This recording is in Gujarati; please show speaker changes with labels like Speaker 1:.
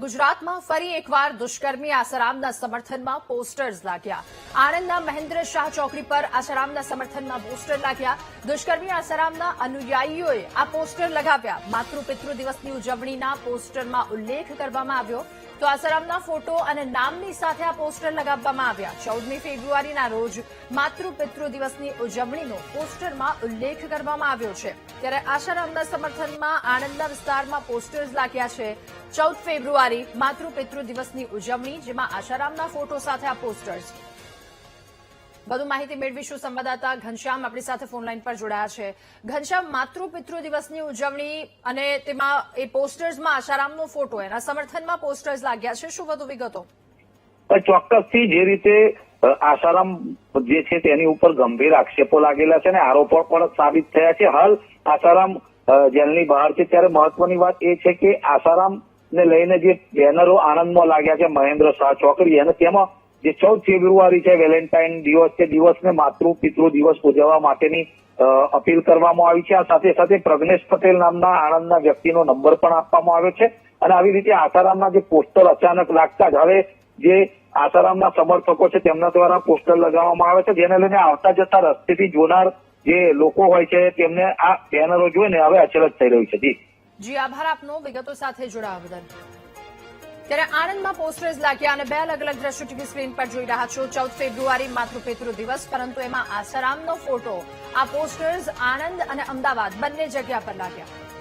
Speaker 1: ગુજરાતમાં ફરી એકવાર દુષ્કર્મી આસારામના સમર્થનમાં પોસ્ટર્સ લાગ્યા। આણંદના મહેન્દ્ર શાહ ચોકડી પર આસારામના સમર્થનમાં પોસ્ટર લાગ્યા। દુષ્કર્મી આસારામના અનુયાયીઓએ આ પોસ્ટર લગાવ્યા। માતૃપિતૃ દિવસની ઉજવણીના પોસ્ટરમાં ઉલ્લેખ કરવામાં આવ્યો તો આસારામના ફોટો અને નામની સાથે આ પોસ્ટર લગાવવામાં આવ્યા। 14મી ફેબ્રુઆરીના રોજ માતૃપિતૃ દિવસની ઉજવણીનો પોસ્ટરમાં ઉલ્લેખ કરવામાં આવ્યો છે। ત્યારે આસારામના સમર્થનમાં આણંદના વિસ્તારમાં પોસ્ટર્સ લાગ્યા છે। 14 ફેબ્રુઆરી માતૃપિતૃ દિવસની ઉજવણી, જેમાં આસારામના ફોટો સાથે આ પોસ્ટર્સ। વધુ માહિતી મેળવીશું સંવાદદાતા ઘનશ્યામ આપણી સાથે ફોનલાઈન પર જોડાયા છે। ઘનશ્યામ, માતૃપિતૃ દિવસની ઉજવણી અને તેમાં એ પોસ્ટર્સમાં આસારામનો ફોટો, એના સમર્થનમાં પોસ્ટર્સ લાગ્યા છે, શું વધુ વિગતો?
Speaker 2: ચોક્કસથી જે રીતે આસારામ જે છે તેની ઉપર ગંભીર આક્ષેપો લાગેલા છે અને આરોપો પણ સાબિત થયા છે। હાલ આસારામ જેલની બહાર છે, ત્યારે મહત્વની વાત એ છે કે આસારામ ને લઈને જે બેનરો આણંદમાં લાગ્યા છે મહેન્દ્ર શાહ ચોકડી, અને તેમાં જે 14 ફેબ્રુઆરી છે વેલેન્ટાઇન દિવસ છે, દિવસને માતૃ પિતૃ દિવસ ઉજવવા માટેની અપીલ કરવામાં આવી છે। આ સાથે સાથે પ્રજ્ઞેશ પટેલ નામના આણંદના વ્યક્તિનો નંબર પણ આપવામાં આવ્યો છે અને આવી રીતે આસારામના જે પોસ્ટર અચાનક લાગતા જ હવે જે આસારામના સમર્થકો છે તેમના દ્વારા પોસ્ટર લગાવવામાં આવે છે, જેને લઈને આવતા જતા રસ્તેથી જોનાર જે લોકો હોય છે તેમને આ બેનરો જોઈને હવે અચરજ થઈ રહ્યું છે।
Speaker 1: જી આભાર આપનો વિગતો સાથે જોડાવા બદલ। ત્યારે આણંદમાં પોસ્ટર્સ લાગ્યા અને બે અલગ અલગ દ્રશ્યો ટીવી સ્ક્રીન પર જોઈ રહ્યા છો। 14 ફેબ્રુઆરી માતૃપિતૃ દિવસ, પરંતુ એમાં આસારામનો ફોટો, આ પોસ્ટર્સ આણંદ અને અમદાવાદ બંને જગ્યા પર લાગ્યા।